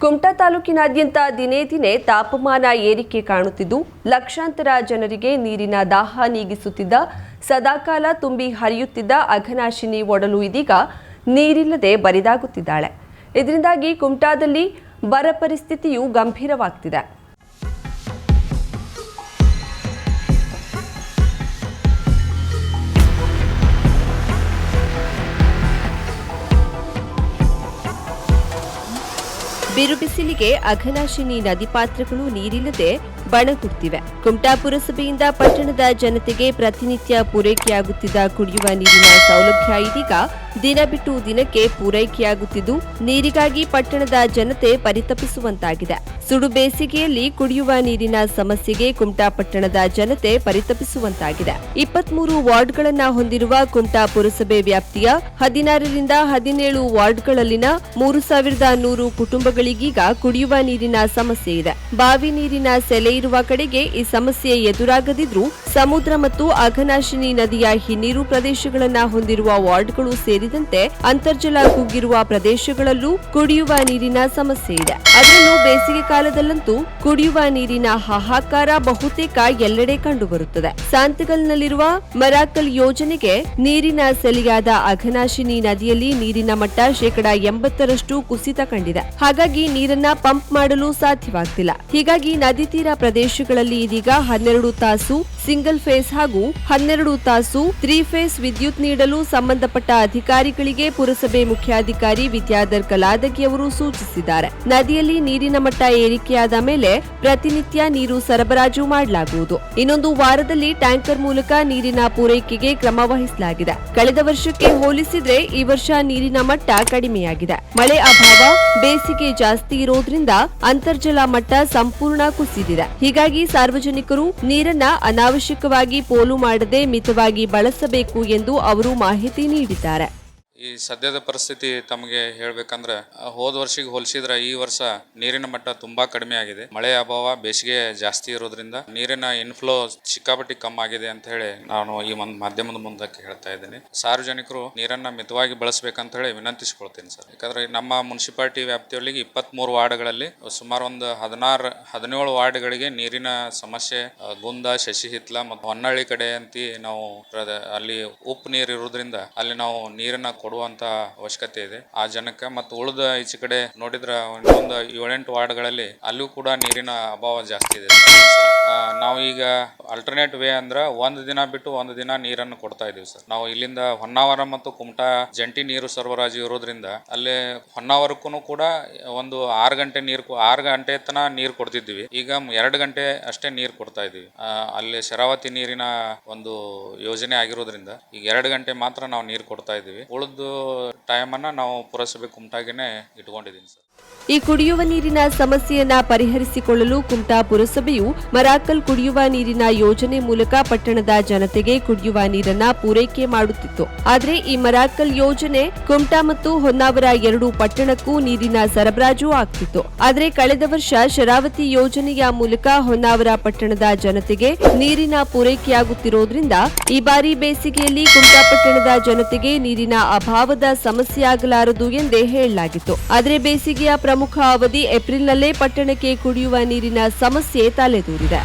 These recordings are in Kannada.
ಕುಮಟಾ ತಾಲೂಕಿನಾದ್ಯಂತ ದಿನೇ ದಿನೇ ತಾಪಮಾನ ಏರಿಕೆ ಕಾಣುತ್ತಿದ್ದು ಲಕ್ಷಾಂತರ ಜನರಿಗೆ ನೀರಿನ ದಾಹ ನೀಗಿಸುತ್ತಿದ್ದ ಸದಾಕಾಲ ತುಂಬಿ ಹರಿಯುತ್ತಿದ್ದ ಅಘನಾಶಿನಿ ಒಡಲು ಇದೀಗ ನೀರಿಲ್ಲದೆ ಬರಿದಾಗುತ್ತಿದ್ದಾಳೆ. ಇದರಿಂದಾಗಿ ಕುಮಟಾದಲ್ಲಿ ಬರ ಪರಿಸ್ಥಿತಿಯು ಗಂಭೀರವಾಗ್ತಿದೆ. ಬಿರುಬಿಸಿಲಿಗೆ ಅಘನಾಶಿನಿ ನದಿ ಪಾತ್ರಗಳು ನೀರಿಲ್ಲದೆ ಬಣಗುಡ್ತಿವೆ. ಕುಮಟಾ ಪುರಸಭೆಯಿಂದ ಪಟ್ಟಣದ ಜನತೆಗೆ ಪ್ರತಿನಿತ್ಯ ಪೂರೈಕೆಯಾಗುತ್ತಿದ್ದ ಕುಡಿಯುವ ನೀರಿನ ಸೌಲಭ್ಯ ಇದೀಗ ದಿನ ಬಿಟ್ಟು ದಿನಕ್ಕೆ ಪೂರೈಕೆಯಾಗುತ್ತಿದ್ದು ನೀರಿಗಾಗಿ ಪಟ್ಟಣದ ಜನತೆ ಪರಿತಪಿಸುವಂತಾಗಿದೆ. ಸುಡು ಬೇಸಿಗೆಯಲ್ಲಿ ಕುಡಿಯುವ ನೀರಿನ ಸಮಸ್ಯೆಗೆ ಕುಮಟಾ ಪಟ್ಟಣದ ಜನತೆ ಪರಿತಪಿಸುವಂತಾಗಿದೆ. 23 ವಾರ್ಡ್ಗಳನ್ನು ಹೊಂದಿರುವ ಕುಮಟಾ ಪುರಸಭೆ ವ್ಯಾಪ್ತಿಯ 16 ರಿಂದ 17 ವಾರ್ಡ್ಗಳಲ್ಲಿನ 3100 ಕುಟುಂಬಗಳಿಗೀಗ ಕುಡಿಯುವ ನೀರಿನ ಸಮಸ್ಯೆ ಇದೆ. ಬಾವಿ ನೀರಿನ ಸೆಲೆ ಇರುವ ಕಡೆಗೆ ಈ ಸಮಸ್ಯೆ ಎದುರಾಗದಿದ್ರೂ ಸಮುದ್ರ ಮತ್ತು ಅಘನಾಶಿನಿ ನದಿಯ ಹಿನ್ನೀರು ಪ್ರದೇಶಗಳನ್ನು ಹೊಂದಿರುವ ವಾರ್ಡ್ಗಳು ಸೇರಿದಂತೆ ಅಂತರ್ಜಲ ಕುಗ್ಗಿರುವ ಪ್ರದೇಶಗಳಲ್ಲೂ ಕುಡಿಯುವ ನೀರಿನ ಸಮಸ್ಯೆ ಇದೆ. ಅದರಲ್ಲೂ ಬೇಸಿಗೆ ಕಾಲದಲ್ಲಂತೂ ಕುಡಿಯುವ ನೀರಿನ ಹಾಹಾಕಾರ ಬಹುತೇಕ ಎಲ್ಲೆಡೆ ಕಂಡುಬರುತ್ತದೆ. ಸಾಂತಗಲ್ನಲ್ಲಿರುವ ಮರಾಕಲ್ ಯೋಜನೆಗೆ ನೀರಿನ ಸೆಲೆಯಾದ ಅಘನಾಶಿನಿ ನದಿಯಲ್ಲಿ ನೀರಿನ ಮಟ್ಟ 80% ಕುಸಿತ ಕಂಡಿದೆ. ಹಾಗಾಗಿ ನೀರನ್ನ ಪಂಪ್ ಮಾಡಲು ಸಾಧ್ಯವಾಗ್ತಿಲ್ಲ. ಹೀಗಾಗಿ ನದಿ ತೀರ ಪ್ರದೇಶಗಳಲ್ಲಿ ಇದೀಗ 12 ತಾಸು ಸಿಂಗಲ್ ಫೇಸ್ ಹಾಗೂ 12 ತಾಸು 3 ಫೇಸ್ ವಿದ್ಯುತ್ ನೀಡಲು ಸಂಬಂಧಪಟ್ಟ ಅಧಿಕಾರಿಗಳಿಗೆ ಪುರಸಭೆ ಮುಖ್ಯಾಧಿಕಾರಿ ವಿದ್ಯಾಧರ್ ಕಲಾದಗಿ ಅವರು ಸೂಚಿಸಿದ್ದಾರೆ. ನದಿಯಲ್ಲಿ ನೀರಿನ ಮಟ್ಟ ಏರಿಕೆಯಾದ ಮೇಲೆ ಪ್ರತಿನಿತ್ಯ ನೀರು ಸರಬರಾಜು ಮಾಡಲಾಗುವುದು. ಇನ್ನೊಂದು ವಾರದಲ್ಲಿ ಟ್ಯಾಂಕರ್ ಮೂಲಕ ನೀರಿನ ಪೂರೈಕೆಗೆ ಕ್ರಮ ವಹಿಸಲಾಗಿದೆ. ಕಳೆದ ವರ್ಷಕ್ಕೆ ಹೋಲಿಸಿದ್ರೆ ಈ ವರ್ಷ ನೀರಿನ ಮಟ್ಟ ಕಡಿಮೆಯಾಗಿದೆ. ಮಳೆ ಅಭಾವ, ಬೇಸಿಗೆ ಜಾಸ್ತಿ ಇರೋದ್ರಿಂದ ಅಂತರ್ಜಲ ಮಟ್ಟ ಸಂಪೂರ್ಣ ಕುಸಿದಿದೆ. ಹೀಗಾಗಿ ಸಾರ್ವಜನಿಕರು ನೀರನ್ನ ಅನಾವಶ್ಯಕವಾಗಿ ಪೋಲು ಮಾಡದೆ ಮಿತವಾಗಿ ಬಳಸಬೇಕು ಎಂದು ಅವರು ಮಾಹಿತಿ ನೀಡಿದ್ದಾರೆ. ಈ ಸದ್ಯದ ಪರಿಸ್ಥಿತಿ ತಮಗೆ ಹೇಳಬೇಕಂದ್ರೆ ಹೋದ ವರ್ಷಕ್ಕೆ ಹೋಲಿಸಿದ್ರೆ ಈ ವರ್ಷ ನೀರಿನ ಮಟ್ಟ ತುಂಬಾ ಕಡಿಮೆ ಆಗಿದೆ. ಮಳೆ ಅಭಾವ, ಬೇಸಿಗೆ ಜಾಸ್ತಿ ಇರೋದ್ರಿಂದ ನೀರಿನ ಇನ್ಫ್ಲೋ ಸಿಕ್ಕಾಪಟ್ಟಿ ಕಮ್ಮಿ ಆಗಿದೆ ಅಂತ ಹೇಳಿ ನಾನು ಈ ಒಂದು ಮಾಧ್ಯಮದ ಮುಂದಕ್ಕೆ ಹೇಳ್ತಾ ಇದ್ದೀನಿ. ಸಾರ್ವಜನಿಕರು ನೀರನ್ನ ಮಿತವಾಗಿ ಬಳಸಬೇಕಂತ ಹೇಳಿ ವಿನಂತಿಸಿಕೊಳ್ತೀನಿ ಸರ್. ಯಾಕಂದ್ರೆ ನಮ್ಮ ಮುನ್ಸಿಪಾಲಿಟಿ ವ್ಯಾಪ್ತಿಯಲ್ಲಿ 23 ವಾರ್ಡ್ಗಳಲ್ಲಿ ಸುಮಾರು ಒಂದು 17 ವಾರ್ಡ್ಗಳಿಗೆ ನೀರಿನ ಸಮಸ್ಯೆ, ಗುಂದ, ಶಶಿಹಿತ್ಲ ಮತ್ತು ಹೊನ್ನಳ್ಳಿ ಕಡೆ ಅಂತಿ ನಾವು ಅಲ್ಲಿ ಉಪ್ಪು ನೀರು ಇರೋದ್ರಿಂದ ಅಲ್ಲಿ ನಾವು ನೀರನ್ನ ಕೊಡುವಂತ ಅವಶ್ಯಕತೆ ಇದೆ ಆ ಜನಕ್ಕೆ. ಮತ್ತು ಉಳಿದ ಈಚೆ ಕಡೆ ನೋಡಿದ್ರೆ ಒಂದು 7-8 ವಾರ್ಡ್ಗಳಲ್ಲಿ ಅಲ್ಲೂ ಕೂಡ ನೀರಿನ ಅಭಾವ ಜಾಸ್ತಿ ಇದೆ. ನಾವು ಈಗ ಅಲ್ಟರ್ನೇಟ್ ವೇ ಅಂದ್ರೆ ಒಂದು ದಿನ ಬಿಟ್ಟು ಒಂದು ದಿನ ನೀರನ್ನು ಕೊಡ್ತಾ ಇದೀವಿ ಸರ್. ನಾವು ಇಲ್ಲಿಂದ ಹೊನ್ನಾವರ ಮತ್ತು ಕುಮಟಾ ಜಂಟಿ ನೀರು ಸರಬರಾಜು ಇರೋದ್ರಿಂದ ಅಲ್ಲಿ ಹೊನ್ನಾವರಕ್ಕೂ ಕೂಡ ಒಂದು 6 ಗಂಟೆ ತನ ನೀರು ಕೊಡ್ತಿದ್ವಿ. ಈಗ 2 ಗಂಟೆ ಅಷ್ಟೇ ನೀರು ಕೊಡ್ತಾ ಇದೀವಿ. ಅಲ್ಲಿ ಶರಾವತಿ ನೀರಿನ ಒಂದು ಯೋಜನೆ ಆಗಿರೋದ್ರಿಂದ ಈಗ 2 ಗಂಟೆ ಮಾತ್ರ ನಾವು ನೀರು ಕೊಡ್ತಾ ಇದೀವಿ. ಉಳಿದ ಟೈಮ್ ಅನ್ನ ನಾವು ಪುರಸಭೆ ಕುಮಟಾಗೆನೆ ಇಟ್ಕೊಂಡಿದ್ದೀನಿ ಸರ್. ಈ ಕುಡಿಯುವ ನೀರಿನ ಸಮಸ್ಯೆಯನ್ನ ಪರಿಹರಿಸಿಕೊಳ್ಳಲು ಕುಮಟಾ ಪುರಸಭೆಯು ಮರಾಕಲ್ ಕುಡಿಯುವ ನೀರಿನ ಯೋಜನೆ ಮೂಲಕ ಪಟ್ಟಣದ ಜನತೆಗೆ ಕುಡಿಯುವ ನೀರನ್ನ ಪೂರೈಕೆ ಮಾಡುತ್ತಿತ್ತು. ಆದರೆ ಈ ಮರಾಕಲ್ ಯೋಜನೆ ಕುಮಟಾ ಮತ್ತು ಹೊನ್ನಾವರ 2 ಪಟ್ಟಣಕ್ಕೂ ನೀರಿನ ಸರಬರಾಜು ಆಗ್ತಿತ್ತು. ಆದರೆ ಕಳೆದ ವರ್ಷ ಶರಾವತಿ ಯೋಜನೆಯ ಮೂಲಕ ಹೊನ್ನಾವರ ಪಟ್ಟಣದ ಜನತೆಗೆ ನೀರಿನ ಪೂರೈಕೆಯಾಗುತ್ತಿರೋದ್ರಿಂದ ಈ ಬಾರಿ ಬೇಸಿಗೆಯಲ್ಲಿ ಕುಮಟಾ ಪಟ್ಟಣದ ಜನತೆಗೆ ನೀರಿನ ಅಭಾವದ ಸಮಸ್ಯೆಯಾಗಲಾರದು ಎಂದೇ ಹೇಳಲಾಗಿತ್ತು. ಆದರೆ ಬೇಸಿಗೆಯ ಪ್ರಮುಖ ಅವಧಿ ಏಪ್ರಿಲ್ನಲ್ಲೇ ಪಟ್ಟಣಕ್ಕೆ ಕುಡಿಯುವ ನೀರಿನ ಸಮಸ್ಯೆ ತಲೆದೂರಿದೆ.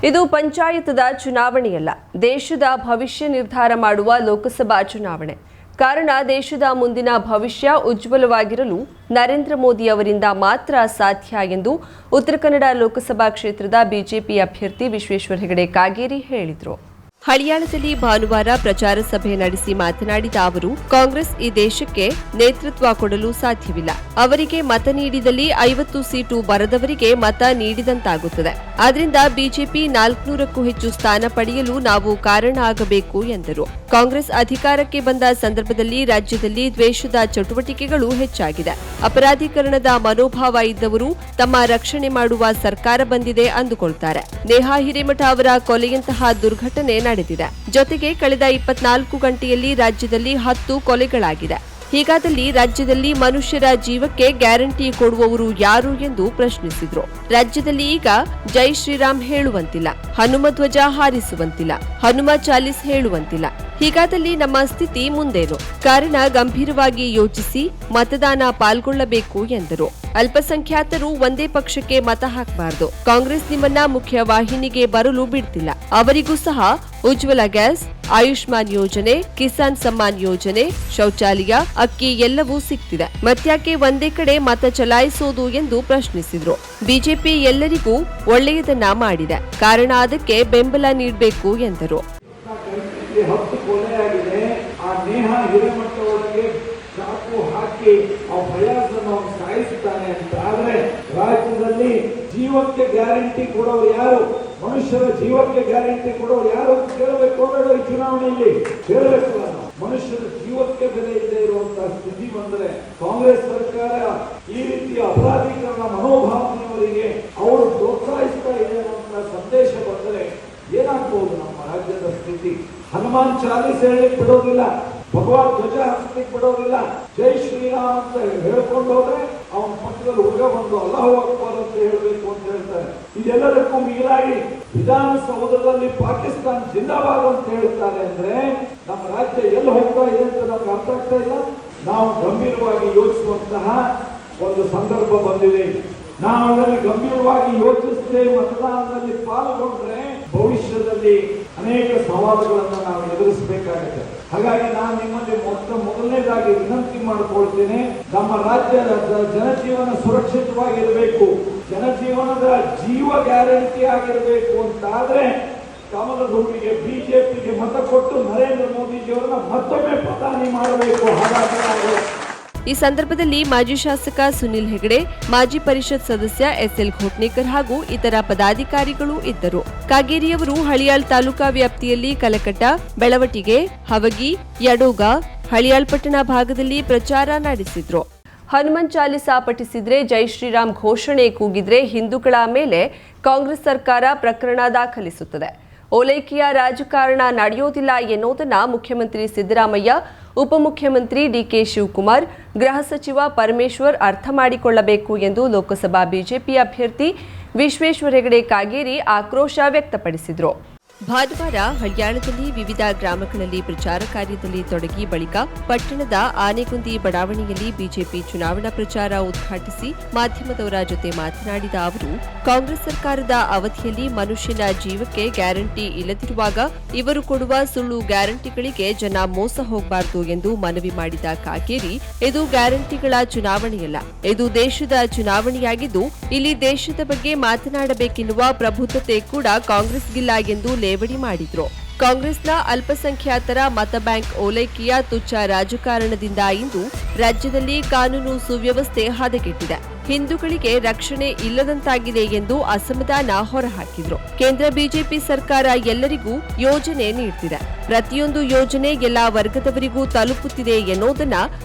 ಇದು ಪಂಚಾಯತದ ಚುನಾವಣೆಯಲ್ಲ, ದೇಶದ ಭವಿಷ್ಯ ನಿರ್ಧಾರ ಮಾಡುವ ಲೋಕಸಭಾ ಚುನಾವಣೆ. ಕಾರಣ ದೇಶದ ಮುಂದಿನ ಭವಿಷ್ಯ ಉಜ್ವಲವಾಗಿರಲು ನರೇಂದ್ರ ಮೋದಿ ಅವರಿಂದ ಮಾತ್ರ ಸಾಧ್ಯ ಎಂದು ಉತ್ತರ ಕನ್ನಡ ಲೋಕಸಭಾ ಕ್ಷೇತ್ರದ ಬಿಜೆಪಿ ಅಭ್ಯರ್ಥಿ ವಿಶ್ವೇಶ್ವರ ಹೆಗಡೆ ಕಾಗೇರಿ ಹೇಳಿದರು. ಹಳಿಯಾಳದಲ್ಲಿ ಭಾನುವಾರ ಪ್ರಚಾರ ಸಭೆ ನಡೆಸಿ ಮಾತನಾಡಿದ ಅವರು, ಕಾಂಗ್ರೆಸ್ ಈ ದೇಶಕ್ಕೆ ನೇತೃತ್ವ ಕೊಡಲು ಸಾಧ್ಯವಿಲ್ಲ. ಅವರಿಗೆ ಮತ ನೀಡಿದಲ್ಲಿ 50 ಸೀಟು ಬರದವರಿಗೆ ಮತ ನೀಡಿದಂತಾಗುತ್ತದೆ. ಆದ್ರಿಂದ ಬಿಜೆಪಿ 400ಕ್ಕೂ ಹೆಚ್ಚು ಸ್ಥಾನ ಪಡೆಯಲು ನಾವು ಕಾರಣ ಆಗಬೇಕು ಎಂದರು. ಕಾಂಗ್ರೆಸ್ ಅಧಿಕಾರಕ್ಕೆ ಬಂದ ಸಂದರ್ಭದಲ್ಲಿ ರಾಜ್ಯದಲ್ಲಿ ದ್ವೇಷದ ಚಟುವಟಿಕೆಗಳು ಹೆಚ್ಚಾಗಿದೆ. ಅಪರಾಧೀಕರಣದ ಮನೋಭಾವ ಇದ್ದವರು ತಮ್ಮ ರಕ್ಷಣೆ ಮಾಡುವ ಸರ್ಕಾರ ಬಂದಿದೆ ಅಂದುಕೊಳ್ತಾರೆ. ನೇಹಾ ಹಿರೇಮಠ ಅವರ ಕೊಲೆಯಂತಹ ದುರ್ಘಟನೆ ನಡೆದಿದೆ. ಜೊತೆಗೆ ಕಳೆದ 24 ಗಂಟೆಯಲ್ಲಿ ರಾಜ್ಯದಲ್ಲಿ 10 ಕೊಲೆಗಳಾಗಿದೆ. ಹೀಗಾದಲ್ಲಿ ರಾಜ್ಯದಲ್ಲಿ ಮನುಷ್ಯರ ಜೀವಕ್ಕೆ ಗ್ಯಾರಂಟಿ ಕೊಡುವವರು ಯಾರು ಎಂದು ಪ್ರಶ್ನಿಸಿದ್ರು. ರಾಜ್ಯದಲ್ಲಿ ಈಗ ಜೈ ಶ್ರೀರಾಮ್ ಹೇಳುವಂತಿಲ್ಲ, ಹನುಮ ಧ್ವಜ ಹಾರಿಸುವಂತಿಲ್ಲ, ಹನುಮ ಚಾಲಿಸ್ ಹೇಳುವಂತಿಲ್ಲ. ಹೀಗಾದಲ್ಲಿ ನಮ್ಮ ಸ್ಥಿತಿ ಮುಂದೇನು? ಕಾರಣ ಗಂಭೀರವಾಗಿ ಯೋಚಿಸಿ ಮತದಾನ ಪಾಲ್ಗೊಳ್ಳಬೇಕು ಎಂದರು. ಅಲ್ಪಸಂಖ್ಯಾತರು ಒಂದೇ ಪಕ್ಷಕ್ಕೆ ಮತ ಹಾಕಬಾರದು. ಕಾಂಗ್ರೆಸ್ ನಿಮ್ಮನ್ನ ಮುಖ್ಯ ವಾಹಿನಿಗೆ ಬರಲು ಬಿಡ್ತಿಲ್ಲ. ಅವರಿಗೂ ಸಹ ಉಜ್ವಲ ಗ್ಯಾಸ್, ಆಯುಷ್ಮಾನ್ ಯೋಜನೆ, ಕಿಸಾನ್ ಸಮ್ಮಾನ್ ಯೋಜನೆ, ಶೌಚಾಲಯ, ಅಕ್ಕಿ ಎಲ್ಲವೂ ಸಿಗ್ತಿದೆ. ಮತ್ಯಾಕೆ ಒಂದೇ ಕಡೆ ಮತ ಚಲಾಯಿಸೋದು ಎಂದು ಪ್ರಶ್ನಿಸಿದ್ರು. ಬಿಜೆಪಿ ಎಲ್ಲರಿಗೂ ಒಳ್ಳೆಯದನ್ನ ಮಾಡಿದೆ, ಕಾರಣ ಅದಕ್ಕೆ ಬೆಂಬಲ ನೀಡಬೇಕು ಎಂದರು. ಹತ್ತು ಕೊಲೆಯಾಗಿದೆ. ಆ ನೇಹ ಹಿರೇಮಠದವರಿಗೆ ಚಾಕು ಹಾಕಿ ಆ ಫಯಾಜನ್ನು ಸಾಯಿಸುತ್ತಾನೆ ಅಂತ ಆದ್ರೆ ರಾಜ್ಯದಲ್ಲಿ ಜೀವಕ್ಕೆ ಗ್ಯಾರಂಟಿ ಕೊಡೋರು ಯಾರು? ಮನುಷ್ಯರ ಜೀವಕ್ಕೆ ಗ್ಯಾರಂಟಿ ಕೊಡೋರು ಯಾರು ಅಂತ ಕೇಳಬೇಕು ಬೇಡ? ಈ ಚುನಾವಣೆಯಲ್ಲಿ ಕೇಳಬೇಕಲ್ಲ. ಮನುಷ್ಯರ ಜೀವಕ್ಕೆ ಬೆಲೆ ಇಲ್ಲದೆ ಇರುವಂತಹ ಸ್ಥಿತಿ ಬಂದ್ರೆ ಕಾಂಗ್ರೆಸ್ ಸರ್ಕಾರ ಈ ರೀತಿಯ ಅಪರಾಧೀಕರಣ ಮನೋಭಾವನೆಯವರಿಗೆ ಅವರು ಪ್ರೋತ್ಸಾಹಿಸ್ತಾ ಇದೆ ಅನ್ನುವಂತಹ ಸಂದೇಶ ಬಂದರೆ ಏನಾಗ್ಬಹುದು ನಮ್ಮ ರಾಜ್ಯದ ಸ್ಥಿತಿ? ಹನುಮಾನ್ ಚಾಲೀಸ್ ಹೇಳಲಿಕ್ಕೆ ಬಿಡೋದಿಲ್ಲ, ಭಗವಾನ್ ಧ್ವಜ ಹಚ್ಚಲಿಕ್ಕೆ ಬಿಡೋದಿಲ್ಲ. ಜೈ ಶ್ರೀರಾಮ್ ಅಂತ ಹೇಳ್ಕೊಂಡು ಹೋದ್ರೆ ಅವನ ಪಕ್ಕದಲ್ಲಿ ಹುಡುಗ ಬಂದು ಅಲ್ಲಾಹು ಅಕ್ಬರ್ ಅಂತ ಹೇಳ್ಬೇಕು ಅಂತ ಹೇಳ್ತಾರೆ. ಇದೆಲ್ಲದಕ್ಕೂ ಮಿಗಿಲಾಗಿ ವಿಧಾನಸೌಧದಲ್ಲಿ ಪಾಕಿಸ್ತಾನ್ ಜಿಂದಾಬಾದ್ ಅಂತ ಹೇಳ್ತಾರೆ ಅಂದ್ರೆ ನಮ್ಮ ರಾಜ್ಯ ಎಲ್ಲಿ ಹೋಗ್ತಾ ಇದೆ ಅಂತ ನಮ್ಗೆ ಅರ್ಥ ಆಗ್ತಾ ಇಲ್ಲ. ನಾವು ಗಂಭೀರವಾಗಿ ಯೋಚಿಸುವಂತಹ ಒಂದು ಸಂದರ್ಭ ಬಂದಿದೆ. ನಾವು ಅದನ್ನು ಗಂಭೀರವಾಗಿ ಯೋಚಿಸದೆ ಮತದಾನದಲ್ಲಿ ಪಾಲ್ಗೊಂಡ್ರೆ ಭವಿಷ್ಯದಲ್ಲಿ ಅನೇಕ ಸವಾಲುಗಳನ್ನು ನಾವು ಎದುರಿಸಬೇಕಾಗುತ್ತೆ. ಹಾಗಾಗಿ ನಾನು ನಿಮ್ಮಲ್ಲಿ ಮೊದಲನೇದಾಗಿ ವಿನಂತಿ ಮಾಡಿಕೊಳ್ತೇನೆ, ನಮ್ಮ ರಾಜ್ಯದ ಜನಜೀವನ ಸುರಕ್ಷಿತವಾಗಿರಬೇಕು, ಜನಜೀವನದ ಜೀವ ಗ್ಯಾರಂಟಿ ಆಗಿರಬೇಕು ಅಂತಾದ್ರೆ ಕಮಲದ ಹೂವಿಗೆ ಬಿಜೆಪಿಗೆ ಮತ ಕೊಟ್ಟು ನರೇಂದ್ರ ಮೋದಿಜಿಯವರನ್ನ ಮತ್ತೊಮ್ಮೆ ಪ್ರಧಾನಿ ಮಾಡಬೇಕು. ಹಾಗಾಗಿ ಈ ಸಂದರ್ಭದಲ್ಲಿ ಮಾಜಿ ಶಾಸಕ ಸುನಿಲ್ ಹೆಗಡೆ, ಮಾಜಿ ಪರಿಷತ್ ಸದಸ್ಯ ಎಸ್ಎಲ್ ಘೋಟ್ನೇಕರ್ ಹಾಗೂ ಇತರ ಪದಾಧಿಕಾರಿಗಳು ಇದ್ದರು. ಕಾಗೇರಿಯವರು ಹಳಿಯಾಳ್ ತಾಲೂಕಾ ವ್ಯಾಪ್ತಿಯಲ್ಲಿ ಕಲಕಟ್ಟ, ಬೆಳವಟಿಗೆ, ಹವಗಿ, ಯಡೋಗ, ಹಳಿಯಾಳ್ ಪಟ್ಟಣ ಭಾಗದಲ್ಲಿ ಪ್ರಚಾರ ನಡೆಸಿದ್ರು. ಹನುಮನ್ ಚಾಲಿಸಾ ಪಠಿಸಿದ್ರೆ, ಜೈ ಶ್ರೀರಾಮ್ ಘೋಷಣೆ ಕೂಗಿದ್ರೆ ಹಿಂದೂಗಳ ಮೇಲೆ ಕಾಂಗ್ರೆಸ್ ಸರ್ಕಾರ ಪ್ರಕರಣ ದಾಖಲಿಸುತ್ತದೆ. ಓಲೈಕೆಯ ರಾಜಕಾರಣ ನಡೆಯೋದಿಲ್ಲ ಎನ್ನುವುದನ್ನು ಮುಖ್ಯಮಂತ್ರಿ ಸಿದ್ದರಾಮಯ್ಯ, ಉಪಮುಖ್ಯಮಂತ್ರಿ ಡಿಕೆ ಶಿವಕುಮಾರ್, ಗೃಹ ಸಚಿವ ಪರಮೇಶ್ವರ್ ಅರ್ಥ ಮಾಡಿಕೊಳ್ಳಬೇಕು ಎಂದು ಲೋಕಸಭಾ ಬಿಜೆಪಿ ಅಭ್ಯರ್ಥಿ ವಿಶ್ವೇಶ್ವರ ಹೆಗಡೆ ಕಾಗೇರಿ ಆಕ್ರೋಶ ವ್ಯಕ್ತಪಡಿಸಿದರು. ಭಾನುವಾರ ಹಳ್ಯಾಳದಲ್ಲಿ ವಿವಿಧ ಗ್ರಾಮಗಳಲ್ಲಿ ಪ್ರಚಾರ ಕಾರ್ಯದಲ್ಲಿ ತೊಡಗಿ ಬಳಿಕ ಪಟ್ಟಣದ ಆನೆಗುಂದಿ ಬಡಾವಣೆಯಲ್ಲಿ ಬಿಜೆಪಿ ಚುನಾವಣಾ ಪ್ರಚಾರ ಉದ್ಘಾಟಿಸಿ ಮಾಧ್ಯಮದವರ ಜೊತೆ ಮಾತನಾಡಿದ ಅವರು, ಕಾಂಗ್ರೆಸ್ ಸರ್ಕಾರದ ಅವಧಿಯಲ್ಲಿ ಮನುಷ್ಯನ ಜೀವಕ್ಕೆ ಗ್ಯಾರಂಟಿ ಇಲ್ಲದಿರುವಾಗ ಇವರು ಕೊಡುವ ಸುಳ್ಳು ಗ್ಯಾರಂಟಿಗಳಿಗೆ ಜನ ಮೋಸ ಹೋಗಬಾರದು ಎಂದು ಮನವಿ ಮಾಡಿದ ಕಾಗೇರಿ, ಇದು ಗ್ಯಾರಂಟಿಗಳ ಚುನಾವಣೆಯಲ್ಲ, ಇದು ದೇಶದ ಚುನಾವಣೆಯಾಗಿದ್ದು ಇಲ್ಲಿ ದೇಶದ ಬಗ್ಗೆ ಮಾತನಾಡಬೇಕೆನ್ನುವ ಪ್ರಬುದ್ಧತೆ ಕೂಡ ಕಾಂಗ್ರೆಸ್ಗಿಲ್ಲ ಎಂದು ಲೇವಡಿ ಮಾಡಿದ್ರು. ಕಾಂಗ್ರೆಸ್ನ ಅಲ್ಪಸಂಖ್ಯಾತರ ಮತ ಬ್ಯಾಂಕ್ ಓಲೈಕೆಯ ತುಚ್ಛ ರಾಜಕಾರಣದಿಂದ ಇಂದು ರಾಜ್ಯದಲ್ಲಿ ಕಾನೂನು ಸುವ್ಯವಸ್ಥೆ ಹದಗೆಟ್ಟಿದೆ, ಹಿಂದೂಗಳಿಗೆ ರಕ್ಷಣೆ ಇಲ್ಲದಂತಾಗಿದೆ ಎಂದು ಅಸಮಾಧಾನ ಹೊರಹಾಕಿದ್ರು. ಕೇಂದ್ರ ಬಿಜೆಪಿ ಸರ್ಕಾರ ಎಲ್ಲರಿಗೂ ಯೋಜನೆ ನೀಡುತ್ತಿದೆ, ಪ್ರತಿಯೊಂದು ಯೋಜನೆ ಎಲ್ಲಾ ವರ್ಗದವರಿಗೂ ತಲುಪುತ್ತಿದೆ ಎನ್ನುವುದನ್ನ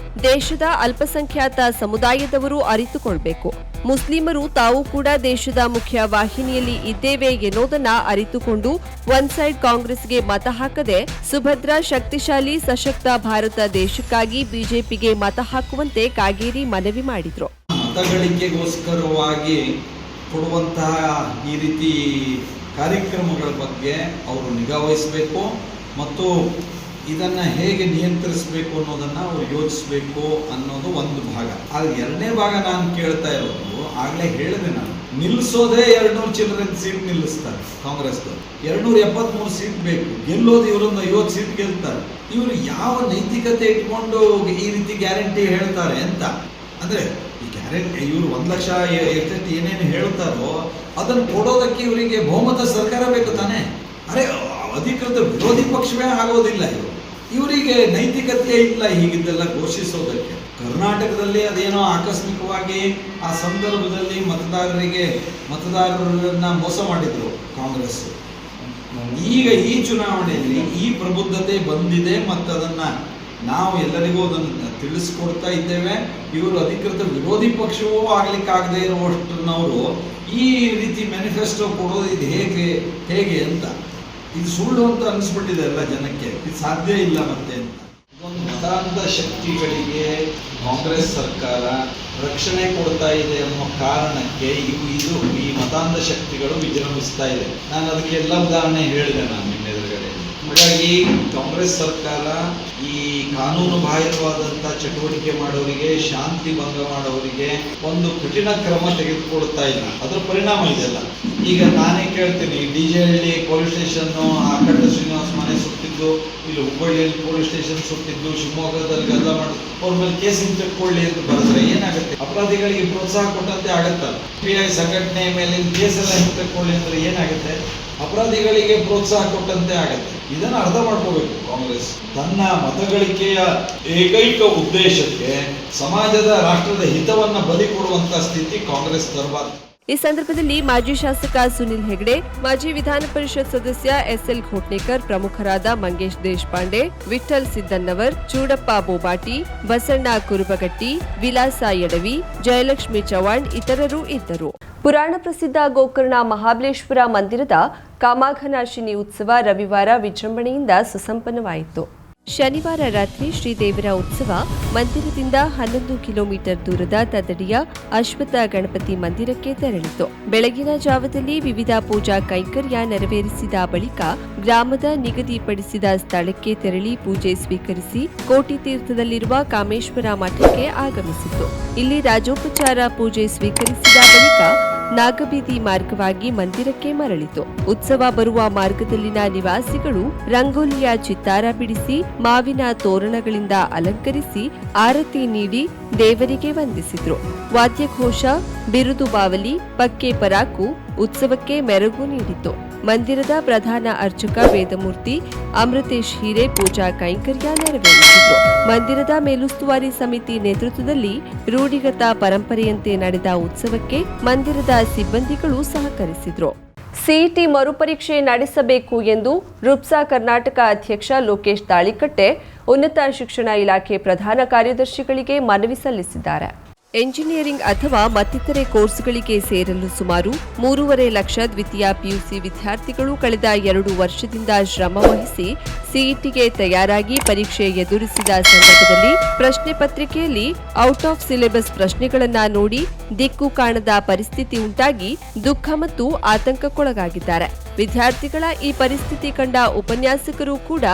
ದೇಶದ ಅಲ್ಪಸಂಖ್ಯಾತ ಸಮುದಾಯದವರು ಅರಿತುಕೊಳ್ಬೇಕು. ಮುಸ್ಲಿಮರು ತಾವು ಕೂಡ ದೇಶದ ಮುಖ್ಯ ವಾಹಿನಿಯಲ್ಲಿ ಇದ್ದೇವೆ ಎನ್ನುವುದನ್ನ ಅರಿತುಕೊಂಡು ಒನ್ ಸೈಡ್ ಕಾಂಗ್ರೆಸ್ಗೆ ಮತ ಹಾಕದೆ ಸುಭದ್ರ, ಶಕ್ತಿಶಾಲಿ, ಸಶಕ್ತ ಭಾರತ ದೇಶಕ್ಕಾಗಿ ಬಿಜೆಪಿಗೆ ಮತ ಹಾಕುವಂತೆ ಕಾಗೇರಿ ಮನವಿ ಮಾಡಿದ್ರು. ಮತಗಳಿಕೆಗೋಸ್ಕರವಾಗಿ ಕೊಡುವಂತಹ ಈ ರೀತಿ ಕಾರ್ಯಕ್ರಮಗಳ ಬಗ್ಗೆ ಅವರು ನಿಗಾ ವಹಿಸಬೇಕು ಮತ್ತು ಇದನ್ನು ಹೇಗೆ ನಿಯಂತ್ರಿಸಬೇಕು ಅನ್ನೋದನ್ನು ಅವರು ಯೋಚಿಸಬೇಕು ಅನ್ನೋದು ಒಂದು ಭಾಗ. ಅದು ಎರಡನೇ ಭಾಗ ನಾನು ಕೇಳ್ತಾ ಇರೋದು, ಆಗಲೇ ಹೇಳಿದೆ ನಾನು, ನಿಲ್ಲಿಸೋದೇ 200 ಚಿಲ್ಲರೆ ಸೀಟ್ ನಿಲ್ಲಿಸ್ತಾರೆ ಕಾಂಗ್ರೆಸ್ದವರು. 273 ಸೀಟ್ ಬೇಕು, ಗೆಲ್ಲೋದು ಇವರೊಂದು 50 ಸೀಟ್ ಗೆಲ್ತಾರೆ. ಇವರು ಯಾವ ನೈತಿಕತೆ ಇಟ್ಕೊಂಡು ಈ ರೀತಿ ಗ್ಯಾರಂಟಿ ಹೇಳ್ತಾರೆ ಅಂತ. ಅಂದರೆ ಈ ಗ್ಯಾರಂಟಿ ಇವರು 1 ಲಕ್ಷ ಎಷ್ಟೆಷ್ಟು ಏನೇನು ಹೇಳ್ತಾರೋ ಅದನ್ನು ಕೊಡೋದಕ್ಕೆ ಇವರಿಗೆ ಬಹುಮತ ಸರ್ಕಾರ ಬೇಕು ತಾನೆ. ಅರೆ ಅಧಿಕೃತ ವಿರೋಧಿ ಪಕ್ಷವೇ ಆಗೋದಿಲ್ಲ. ಇವರಿಗೆ ನೈತಿಕತೆ ಇಲ್ಲ ಹೀಗಿದ್ದೆಲ್ಲ ಘೋಷಿಸೋದಕ್ಕೆ. ಕರ್ನಾಟಕದಲ್ಲಿ ಅದೇನೋ ಆಕಸ್ಮಿಕವಾಗಿ ಆ ಸಂದರ್ಭದಲ್ಲಿ ಮತದಾರರನ್ನ ಮೋಸ ಮಾಡಿದ್ರು ಕಾಂಗ್ರೆಸ್. ಈಗ ಈ ಚುನಾವಣೆಯಲ್ಲಿ ಈ ಪ್ರಬುದ್ಧತೆ ಬಂದಿದೆ ಮತ್ತು ಅದನ್ನು ನಾವು ಎಲ್ಲರಿಗೂ ಅದನ್ನು ತಿಳಿಸ್ಕೊಡ್ತಾ ಇದ್ದೇವೆ. ಇವರು ಅಧಿಕೃತ ವಿರೋಧಿ ಪಕ್ಷವೂ ಆಗ್ಲಿಕ್ಕಾಗದೇ ಇರುವಷ್ಟನ್ನವರು ಈ ರೀತಿ ಮ್ಯಾನಿಫೆಸ್ಟೋ ಕೊಡೋದು ಇದು ಹೇಗೆ ಅಂತ, ಇದು ಸುಳ್ಳು ಅಂತ ಅನಿಸ್ಬಿಟ್ಟಿದೆ ಎಲ್ಲ ಜನಕ್ಕೆ. ಇದು ಸಾಧ್ಯ ಇಲ್ಲ ಮತ್ತೆ ಅಂತ. ಮತಾಂಧ ಶಕ್ತಿಗಳಿಗೆ ಕಾಂಗ್ರೆಸ್ ಸರ್ಕಾರ ರಕ್ಷಣೆ ಕೊಡ್ತಾ ಇದೆ ಅನ್ನೋ ಕಾರಣಕ್ಕೆ ಈ ಮತಾಂಧ ಶಕ್ತಿಗಳು ವಿಜೃಂಭಿಸ್ತಾ ಇದೆ. ನಾನು ಅದಕ್ಕೆ ಎಲ್ಲ ಉದಾಹರಣೆ ಹೇಳಿದೆ ನಾನು ನಿಮ್ಮ ಎದುರುಗಡೆ. ಹಾಗಾಗಿ ಕಾಂಗ್ರೆಸ್ ಸರ್ಕಾರ ಈ ಕಾನೂನು ಬಾಹಿರವಾದಂಥ ಚಟುವಟಿಕೆ ಮಾಡೋರಿಗೆ, ಶಾಂತಿ ಭಂಗ ಮಾಡೋರಿಗೆ ಒಂದು ಕಠಿಣ ಕ್ರಮ ತೆಗೆದುಕೊಳ್ತಾ ಇಲ್ಲ. ಅದರ ಪರಿಣಾಮ ಇದೆಲ್ಲ. ಈಗ ನಾನೇ ಕೇಳ್ತೀನಿ, ಡಿಜೆಹಳ್ಳಿ ಪೊಲೀಸ್ ಸ್ಟೇಷನ್ ಆಕಟ್ಟ ಶ್ರೀನಿವಾಸ್ ಮನೆ ಸುಟ್ಟಿದ್ದು, ಇಲ್ಲಿ ಹುಬ್ಬಳ್ಳಿಯಲ್ಲಿ ಪೊಲೀಸ್ ಸ್ಟೇಷನ್ ಸುಟ್ಟಿದ್ದು, ಶಿವಮೊಗ್ಗದಲ್ಲಿ ಗದ್ದಲ ಮಾಡಿ ಅವ್ರ ಮೇಲೆ ಕೇಸ್ ಹಿಂತೆಕೊಳ್ಳಿ ಅಂತ ಬರೆದ್ರೆ ಏನಾಗುತ್ತೆ? ಅಪರಾಧಿಗಳಿಗೆ ಪ್ರೋತ್ಸಾಹ ಕೊಟ್ಟಂತೆ ಆಗತ್ತಲ್ಲ. PI ಸಂಘಟನೆ ಮೇಲೆ ಕೇಸೆಲ್ಲ ಹಿಂತೆಕೊಳ್ಳಿ ಅಂದ್ರೆ ಏನಾಗುತ್ತೆ? ಅಪರಾಧಿಗಳಿಗೆ ಪ್ರೋತ್ಸಾಹ ಕೊಟ್ಟಂತೆ ಆಗತ್ತೆ. ಇದನ್ನು ಅರ್ಥ ಮಾಡ್ಕೋಬೇಕು ಕಾಂಗ್ರೆಸ್. ತನ್ನ ಮತಗಳಿಕೆಯ ಏಕೈಕ ಉದ್ದೇಶಕ್ಕೆ ಸಮಾಜದ, ರಾಷ್ಟ್ರದ ಹಿತವನ್ನ ಬಲಿ ಕೊಡುವಂತ ಸ್ಥಿತಿ ಕಾಂಗ್ರೆಸ್ ತರಬಾರದು. ಈ ಸಂದರ್ಭದಲ್ಲಿ ಮಾಜಿ ಶಾಸಕ ಸುನಿಲ್ ಹೆಗ್ಡೆ, ಮಾಜಿ ವಿಧಾನ ಪರಿಷತ್ ಸದಸ್ಯ SL ಘೋಟ್ನೇಕರ್, ಪ್ರಮುಖರಾದ ಮಂಗೇಶ್ ದೇಶಪಾಂಡೆ, ವಿಠ್ಠಲ್ ಸಿದ್ದನ್ನವರ್, ಚೂಡಪ್ಪ ಬೋಬಾಟಿ, ಬಸಣ್ಣ ಕುರುಬಗಟ್ಟಿ, ವಿಲಾಸ ಯಡವಿ, ಜಯಲಕ್ಷ್ಮಿ ಚವಾಣ್ ಇತರರು ಇದ್ದರು. ಪುರಾಣ ಪ್ರಸಿದ್ಧ ಗೋಕರ್ಣ ಮಹಾಬಲೇಶ್ವರ ಮಂದಿರದ ಕಾಮಾಘನಾಶಿನಿ ಉತ್ಸವ ರವಿವಾರ ವಿಜೃಂಭಣೆಯಿಂದ ಸುಸಂಪನ್ನವಾಯಿತು. ಶನಿವಾರ ರಾತ್ರಿ ಶ್ರೀದೇವರ ಉತ್ಸವ ಮಂದಿರದಿಂದ 11 ಕಿಲೋಮೀಟರ್ ದೂರದ ತದಡಿಯ ಅಶ್ವತ್ಥ ಗಣಪತಿ ಮಂದಿರಕ್ಕೆ ತೆರಳಿತು. ಬೆಳಗಿನ ಜಾವದಲ್ಲಿ ವಿವಿಧ ಪೂಜಾ ಕೈಂಕರ್ಯ ನೆರವೇರಿಸಿದ ಬಳಿಕ ಗ್ರಾಮದ ನಿಗದಿಪಡಿಸಿದ ಸ್ಥಳಕ್ಕೆ ತೆರಳಿ ಪೂಜೆ ಸ್ವೀಕರಿಸಿ ಕೋಟಿ ತೀರ್ಥದಲ್ಲಿರುವ ಕಾಮೇಶ್ವರ ಮಠಕ್ಕೆ ಆಗಮಿಸಿತು. ಇಲ್ಲಿ ರಾಜೋಪಚಾರ ಪೂಜೆ ಸ್ವೀಕರಿಸಿದ ಬಳಿಕ ನಾಗಬೀದಿ ಮಾರ್ಗವಾಗಿ ಮಂದಿರಕ್ಕೆ ಮರಳಿತು. ಉತ್ಸವ ಬರುವ ಮಾರ್ಗದಲ್ಲಿನ ನಿವಾಸಿಗಳು ರಂಗೋಲಿಯ ಚಿತ್ತಾರ ಬಿಡಿಸಿ, ಮಾವಿನ ತೋರಣಗಳಿಂದ ಅಲಂಕರಿಸಿ, ಆರತಿ ನೀಡಿ ದೇವರಿಗೆ ವಂದಿಸಿದ್ರು. ವಾದ್ಯಘೋಷ, ಬಿರುದು ಬಾವಲಿ, ಪಕ್ಕೆ ಪರಾಕು ಉತ್ಸವಕ್ಕೆ ಮೆರುಗು ನೀಡಿತು. ಮಂದಿರದ ಪ್ರಧಾನ ಅರ್ಚಕ ವೇದಮೂರ್ತಿ ಅಮೃತೇಶ್ ಹೀರೆ ಪೂಜಾ ಕೈಂಕರ್ಯ ನೆರವೇರಿಸಿದ್ರು. ಮಂದಿರದ ಮೇಲುಸ್ತುವಾರಿ ಸಮಿತಿ ನೇತೃತ್ವದಲ್ಲಿ ರೂಢಿಗತ ಪರಂಪರೆಯಂತೆ ನಡೆದ ಉತ್ಸವಕ್ಕೆ ಮಂದಿರದ ಸಿಬ್ಬಂದಿಗಳು ಸಹಕರಿಸಿದ್ರು. ಸಿಇಟಿ ಮರುಪರೀಕ್ಷೆ ನಡೆಸಬೇಕು ಎಂದು ರುಪ್ಸಾ ಕರ್ನಾಟಕ ಅಧ್ಯಕ್ಷ ಲೋಕೇಶ್ ತಾಳಿಕಟ್ಟೆ ಉನ್ನತ ಶಿಕ್ಷಣ ಇಲಾಖೆ ಪ್ರಧಾನ ಕಾರ್ಯದರ್ಶಿಗಳಿಗೆ ಮನವಿ ಸಲ್ಲಿಸಿದ್ದಾರೆ. ಎಂಜಿನಿಯರಿಂಗ್ ಅಥವಾ ಮತ್ತಿತರೆ ಕೋರ್ಸ್ಗಳಿಗೆ ಸೇರಲು ಸುಮಾರು 3.5 ಲಕ್ಷ ದ್ವಿತೀಯ PUC ವಿದ್ಯಾರ್ಥಿಗಳು ಕಳೆದ 2 ವರ್ಷದಿಂದ ಶ್ರಮವಹಿಸಿ ಸಿಇಟಿಗೆ ತಯಾರಾಗಿ ಪರೀಕ್ಷೆ ಎದುರಿಸಿದ ಸಂದರ್ಭದಲ್ಲಿ ಪ್ರಶ್ನೆ ಪತ್ರಿಕೆಯಲ್ಲಿ ಔಟ್ ಆಫ್ ಸಿಲೆಬಸ್ ಪ್ರಶ್ನೆಗಳನ್ನ ನೋಡಿ ದಿಕ್ಕು ಕಾಣದ ಪರಿಸ್ಥಿತಿ ಉಂಟಾಗಿ ದುಃಖ ಮತ್ತು ಆತಂಕಕ್ಕೊಳಗಾಗಿದ್ದಾರೆ. ವಿದ್ಯಾರ್ಥಿಗಳ ಈ ಪರಿಸ್ಥಿತಿ ಕಂಡ ಉಪನ್ಯಾಸಕರು ಕೂಡ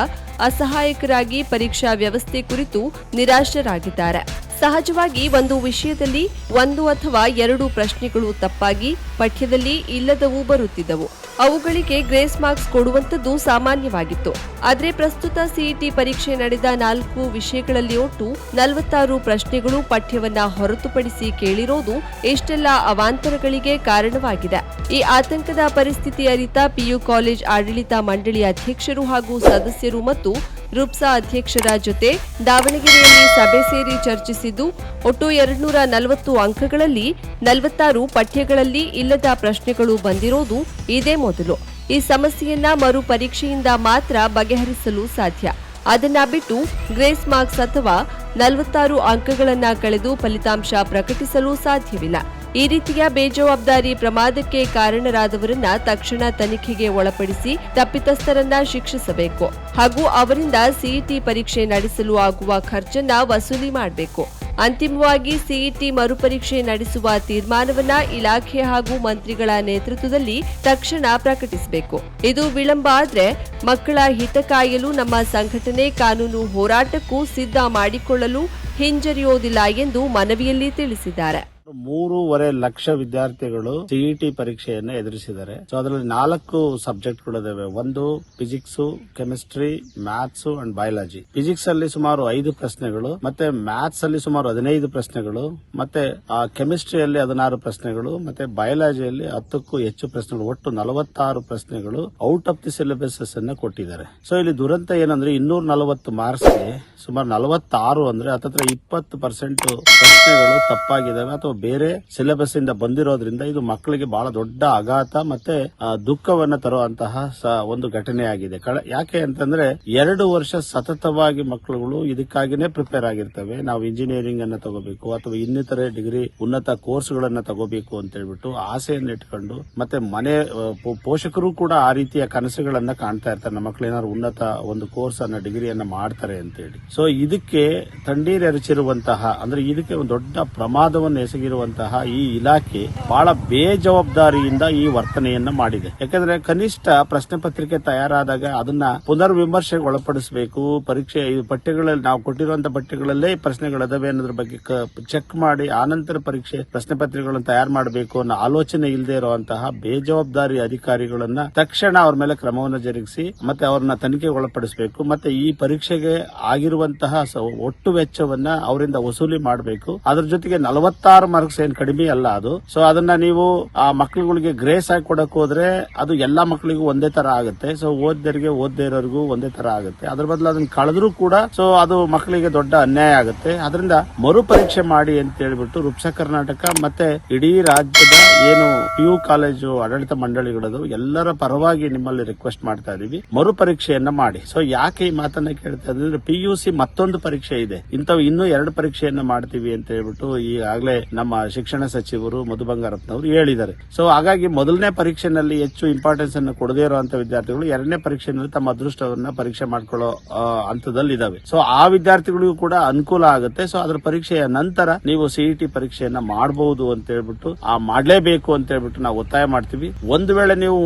ಅಸಹಾಯಕರಾಗಿ ಪರೀಕ್ಷಾ ವ್ಯವಸ್ಥೆ ಕುರಿತು ನಿರಾಶರಾಗಿದ್ದಾರೆ. ಸಹಜವಾಗಿ ಒಂದು ವಿಷಯದಲ್ಲಿ 1 ಅಥವಾ 2 ಪ್ರಶ್ನೆಗಳು ತಪ್ಪಾಗಿ ಪಠ್ಯದಲ್ಲಿ ಇಲ್ಲದವು ಬರುತ್ತಿದ್ದವು. ಅವುಗಳಿಗೆ ಗ್ರೇಸ್ ಮಾರ್ಕ್ಸ್ ಕೊಡುವಂಥದ್ದು ಸಾಮಾನ್ಯವಾಗಿತ್ತು. ಆದರೆ ಪ್ರಸ್ತುತ ಸಿಇಟಿ ಪರೀಕ್ಷೆ ನಡೆದ 4 ವಿಷಯಗಳಲ್ಲಿ ಒಟ್ಟು 46 ಪ್ರಶ್ನೆಗಳು ಪಠ್ಯವನ್ನ ಹೊರತುಪಡಿಸಿ ಕೇಳಿರೋದು ಇಷ್ಟೆಲ್ಲ ಅವಾಂತರಗಳಿಗೆ ಕಾರಣವಾಗಿದೆ. ಈ ಆತಂಕದ ಪರಿಸ್ಥಿತಿ ಅರಿತ PU ಕಾಲೇಜ್ ಆಡಳಿತ ಮಂಡಳಿ ಅಧ್ಯಕ್ಷರು ಹಾಗೂ ಸದಸ್ಯರು ಮತ್ತು ರುಪ್ಸಾ ಅಧ್ಯಕ್ಷರ ಜೊತೆ ದಾವಣಗೆರೆಯಲ್ಲಿ ಸಭೆ ಸೇರಿ ಚರ್ಚಿಸಿದ್ದು, ಒಟ್ಟು 240 ಅಂಕಗಳಲ್ಲಿ 46 ಪಠ್ಯಗಳಲ್ಲಿ ಇಲ್ಲದ ಪ್ರಶ್ನೆಗಳು ಬಂದಿರೋದು ಇದೇ ಮೊದಲು. ಈ ಸಮಸ್ಯೆಯನ್ನ ಮರು ಪರೀಕ್ಷೆಯಿಂದ ಮಾತ್ರ ಬಗೆಹರಿಸಲು ಸಾಧ್ಯ. ಅದನ್ನ ಬಿಟ್ಟು ಗ್ರೇಸ್ ಮಾರ್ಕ್ಸ್ ಅಥವಾ 46 ಅಂಕಗಳನ್ನ ಕಳೆದು ಫಲಿತಾಂಶ ಪ್ರಕಟಿಸಲು ಸಾಧ್ಯವಿಲ್ಲ. ಈ ರೀತಿಯ ಬೇಜವಾಬ್ದಾರಿ ಪ್ರಮಾದಕ್ಕೆ ಕಾರಣರಾದವರನ್ನ ತಕ್ಷಣ ತನಿಖೆಗೆ ಒಳಪಡಿಸಿ ತಪ್ಪಿತಸ್ಥರನ್ನ ಶಿಕ್ಷಿಸಬೇಕು ಹಾಗೂ ಅವರಿಂದ ಸಿಇಟಿ ಪರೀಕ್ಷೆ ನಡೆಸಲು ಆಗುವ ಖರ್ಚನ್ನ ವಸೂಲಿ ಮಾಡಬೇಕು. ಅಂತಿಮವಾಗಿ ಸಿಇಟಿ ಮರುಪರೀಕ್ಷೆ ನಡೆಸುವ ತೀರ್ಮಾನವನ್ನ ಇಲಾಖೆ ಹಾಗೂ ಮಂತ್ರಿಗಳ ನೇತೃತ್ವದಲ್ಲಿ ತಕ್ಷಣ ಪ್ರಕಟಿಸಬೇಕು. ಇದು ವಿಳಂಬ ಆದ್ರೆ ಮಕ್ಕಳ ಹಿತ ಕಾಯಲು ನಮ್ಮ ಸಂಘಟನೆ ಕಾನೂನು ಹೋರಾಟಕ್ಕೂ ಸಿದ್ಧ ಮಾಡಿಕೊಳ್ಳಲು ಹಿಂಜರಿಯೋದಿಲ್ಲ ಎಂದು ಮನವಿಯಲ್ಲಿ ತಿಳಿಸಿದ್ದಾರೆ. 3.5 ಲಕ್ಷ ವಿದ್ಯಾರ್ಥಿಗಳು ಸಿಇಟಿ ಪರೀಕ್ಷೆಯನ್ನು ಎದುರಿಸಿದ್ದಾರೆ. ಸೊ ಅದರಲ್ಲಿ 4 ಸಬ್ಜೆಕ್ಟ್ಗಳಿದಾವೆ. ಒಂದು physics, chemistry, maths and biology. Physics ಅಲ್ಲಿ ಸುಮಾರು 5 ಪ್ರಶ್ನೆಗಳು, ಮತ್ತೆ ಮ್ಯಾಥ್ಸ್ ಅಲ್ಲಿ ಸುಮಾರು 15 ಪ್ರಶ್ನೆಗಳು, ಮತ್ತೆ ಕೆಮಿಸ್ಟ್ರಿಯಲ್ಲಿ 16 ಪ್ರಶ್ನೆಗಳು, ಮತ್ತೆ ಬಯಾಲಜಿಯಲ್ಲಿ 10ಕ್ಕೂ ಹೆಚ್ಚು ಪ್ರಶ್ನೆಗಳು. ಒಟ್ಟು 46 ಪ್ರಶ್ನೆಗಳು ಔಟ್ ಆಫ್ ದಿ ಸಿಲೆಬಸ್ ಅನ್ನ ಕೊಟ್ಟಿದ್ದಾರೆ. ಸೊ ಇಲ್ಲಿ ದುರಂತ ಏನಂದ್ರೆ 240 ಮಾರ್ಕ್ಸ್ಗೆ ಸುಮಾರು 46 ಅಂದ್ರೆ ಹತ್ತತ್ರ 20% ಪ್ರಶ್ನೆಗಳು ತಪ್ಪಾಗಿದ್ದಾವೆ ಅಥವಾ ಬೇರೆ ಸಿಲೆಬಸ್ ಇಂದ ಬಂದಿರೋದ್ರಿಂದ ಇದು ಮಕ್ಕಳಿಗೆ ಬಹಳ ದೊಡ್ಡ ಆಘಾತ ಮತ್ತೆ ದುಃಖವನ್ನ ತರುವಂತಹ ಒಂದು ಘಟನೆಯಾಗಿದೆ. ಯಾಕೆ ಅಂತಂದ್ರೆ 2 ವರ್ಷ ಸತತವಾಗಿ ಮಕ್ಕಳುಗಳು ಇದಕ್ಕಾಗಿನೇ ಪ್ರಿಪೇರ್ ಆಗಿರ್ತವೆ. ನಾವು ಇಂಜಿನಿಯರಿಂಗ್ ಅನ್ನ ತಗೋಬೇಕು ಅಥವಾ ಇನ್ನಿತರೆ ಡಿಗ್ರಿ ಉನ್ನತ ಕೋರ್ಸ್ ಗಳನ್ನ ತಗೋಬೇಕು ಅಂತ ಹೇಳ್ಬಿಟ್ಟು ಆಸೆಯನ್ನು ಇಟ್ಕೊಂಡು ಮತ್ತೆ ಮನೆ ಪೋಷಕರು ಕೂಡ ಆ ರೀತಿಯ ಕನಸುಗಳನ್ನ ಕಾಣ್ತಾ ಇರ್ತಾರೆ. ನಮ್ಮ ಮಕ್ಕಳು ಏನಾದ್ರು ಉನ್ನತ ಒಂದು ಕೋರ್ಸ್ ಅನ್ನ ಡಿಗ್ರಿಯನ್ನ ಮಾಡ್ತಾರೆ ಅಂತ ಹೇಳಿ. ಸೊ ಇದಕ್ಕೆ ತಣ್ಣೀರೆರಚಿರುವಂತಹ ಅಂದ್ರೆ ಇದಕ್ಕೆ ಒಂದು ದೊಡ್ಡ ಪ್ರಮಾದವನ್ನು ಎಸಗಿರುವಂತಹ ಈ ಇಲಾಖೆ ಬಹಳ ಬೇಜವಾಬ್ದಾರಿಯಿಂದ ಈ ವರ್ತನೆಯನ್ನ ಮಾಡಿದೆ. ಯಾಕಂದ್ರೆ ಕನಿಷ್ಠ ಪ್ರಶ್ನೆ ಪತ್ರಿಕೆ ತಯಾರಾದಾಗ ಅದನ್ನ ಪುನರ್ ವಿಮರ್ಶೆಗೆ ಒಳಪಡಿಸಬೇಕು. ಪರೀಕ್ಷೆ ಪಠ್ಯಗಳಲ್ಲಿ ನಾವು ಕೊಟ್ಟಿರುವಂತಹ ಪಠ್ಯಗಳಲ್ಲೇ ಪ್ರಶ್ನೆಗಳಿದಾವೆ ಅನ್ನೋದ್ರ ಬಗ್ಗೆ ಚೆಕ್ ಮಾಡಿ ಆನಂತರ ಪರೀಕ್ಷೆ ಪ್ರಶ್ನೆ ಪತ್ರಿಕೆಗಳನ್ನು ತಯಾರು ಮಾಡಬೇಕು ಅನ್ನೋ ಆಲೋಚನೆ ಇಲ್ಲದೆ ಇರುವಂತಹ ಬೇಜವಾಬ್ದಾರಿ ಅಧಿಕಾರಿಗಳನ್ನ ತಕ್ಷಣ ಅವ್ರ ಮೇಲೆ ಕ್ರಮವನ್ನು ಜರುಗಿಸಿ ಮತ್ತೆ ಅವ್ರನ್ನ ತನಿಖೆಗೆ ಒಳಪಡಿಸಬೇಕು. ಮತ್ತೆ ಈ ಪರೀಕ್ಷೆಗೆ ಆಗಿರುವಂತಹ ಒಟ್ಟು ವೆಚ್ಚವನ್ನ ಅವರಿಂದ ವಸೂಲಿ ಮಾಡಬೇಕು. ಅದ್ರ ಜೊತೆಗೆ 46 ಮಾರ್ಕ್ಸ್ ಏನ್ ಕಡಿಮೆ ಅಲ್ಲ ಅದು. ಸೊ ಅದನ್ನ ನೀವು ಆ ಮಕ್ಕಳುಗಳಿಗೆ ಗ್ರೇಸ್ ಆಗಿ ಕೊಡಕ್ ಹೋದ್ರೆ ಅದು ಎಲ್ಲಾ ಮಕ್ಕಳಿಗೂ ಒಂದೇ ತರ ಆಗುತ್ತೆ. ಸೊ ಓದ್ದರಿಗೆ ಓದ್ದೇ ಇರೋರಿಗೂ ಒಂದೇ ತರ ಆಗುತ್ತೆ. ಅದ್ರ ಬದಲು ಅದನ್ನ ಕಳೆದ್ರೂ ಕೂಡ ಸೊ ಅದು ಮಕ್ಕಳಿಗೆ ದೊಡ್ಡ ಅನ್ಯಾಯ ಆಗುತ್ತೆ. ಅದರಿಂದ ಮರುಪರೀಕ್ಷೆ ಮಾಡಿ ಅಂತ ಹೇಳ್ಬಿಟ್ಟು ರುಪ್ಸ ಕರ್ನಾಟಕ ಮತ್ತೆ ಇಡೀ ರಾಜ್ಯದ ಏನು PU ಕಾಲೇಜು ಆಡಳಿತ ಮಂಡಳಿಗಳದು ಎಲ್ಲರ ಪರವಾಗಿ ನಿಮ್ಮಲ್ಲಿ ರಿಕ್ವೆಸ್ಟ್ ಮಾಡ್ತಾ ಇದೀವಿ, ಮರುಪರೀಕ್ಷೆಯನ್ನ ಮಾಡಿ. ಸೊ ಯಾಕೆ ಈ ಮಾತನ್ನ ಕೇಳ್ತಾ ಇದ್ರೆ PUC ಮತ್ತೊಂದು ಪರೀಕ್ಷೆ ಇದೆ, ಇಂಥವು ಇನ್ನೂ 2 ಪರೀಕ್ಷೆಯನ್ನ ಮಾಡ್ತೀವಿ ಅಂತ ಹೇಳ್ಬಿಟ್ಟು ಈಗಾಗಲೇ ನಮ್ಮ ಶಿಕ್ಷಣ ಸಚಿವರು ಮಧು ಬಂಗಾರಪ್ಪನವರು ಹೇಳಿದ್ದಾರೆ. ಸೊ ಹಾಗಾಗಿ ಮೊದಲನೇ ಪರೀಕ್ಷೆನಲ್ಲಿ ಹೆಚ್ಚು ಇಂಪಾರ್ಟೆನ್ಸ್ ಅನ್ನು ಕೊಡದೇ ಇರುವಂತಹ ವಿದ್ಯಾರ್ಥಿಗಳು 2ನೇ ಪರೀಕ್ಷೆನಲ್ಲಿ ತಮ್ಮ ಅದೃಷ್ಟವನ್ನ ಪರೀಕ್ಷೆ ಮಾಡ್ಕೊಳ್ಳೋ ಹಂತದಲ್ಲಿ ಇದಾವೆ. ಸೊ ಆ ವಿದ್ಯಾರ್ಥಿಗಳಿಗೂ ಕೂಡ ಅನುಕೂಲ ಆಗುತ್ತೆ. ಸೊ ಅದರ ಪರೀಕ್ಷೆಯ ನಂತರ ನೀವು CET ಪರೀಕ್ಷೆಯನ್ನ ಮಾಡಬಹುದು ಅಂತ ಹೇಳ್ಬಿಟ್ಟು ಮಾಡ್ಲೇಬೇಕು ಅಂತ ಹೇಳ್ಬಿಟ್ಟು ನಾವು ಒತ್ತಾಯ ಮಾಡ್ತೀವಿ. ಒಂದು ವೇಳೆ ನೀವು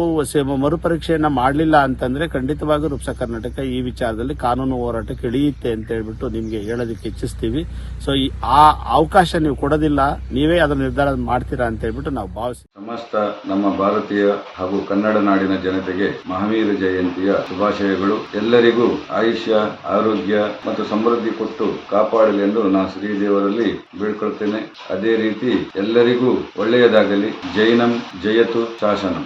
ಮರುಪರೀಕ್ಷೆಯನ್ನ ಮಾಡಲಿಲ್ಲ ಅಂತಂದ್ರೆ ಖಂಡಿತವಾಗಿ ರುಪ್ಸ ಕರ್ನಾಟಕ ಈ ವಿಚಾರದಲ್ಲಿ ಕಾನೂನು ಹೋರಾಟಕ್ಕೆ ಇಳಿಯುತ್ತೆ ಅಂತ ಹೇಳ್ಬಿಟ್ಟು ನಿಮ್ಗೆ ಹೇಳೋದಕ್ಕೆ ಇಚ್ಛಿಸ್ತೀವಿ. ಸೊ ಆ ಅವಕಾಶ ನೀವು ಕೊಡೋದಿಲ್ಲ, ನೀವೇ ಅದರ ನಿರ್ಧಾರ ಮಾಡ್ತೀರಾ ಅಂತ ಹೇಳ್ಬಿಟ್ಟು ನಾವು ಭಾವಿಸ್ತೀವಿ. ಸಮಸ್ತ ನಮ್ಮ ಭಾರತೀಯ ಹಾಗೂ ಕನ್ನಡ ನಾಡಿನ ಜನತೆಗೆ ಮಹಾವೀರ ಜಯಂತಿಯ ಶುಭಾಶಯಗಳು. ಎಲ್ಲರಿಗೂ ಆಯುಷ್ಯ, ಆರೋಗ್ಯ ಮತ್ತು ಸಮೃದ್ಧಿ ಕೊಟ್ಟು ಕಾಪಾಡಲಿ ಎಂದು ನಾನು ಶ್ರೀದೇವರಲ್ಲಿ ಬೇಡ್ಕೊಳ್ತೇನೆ. ಅದೇ ರೀತಿ ಎಲ್ಲರಿಗೂ ಒಳ್ಳೆಯದಾಗಲಿ. ಜೈನಂ ಜಯತು ಶಾಸನಂ.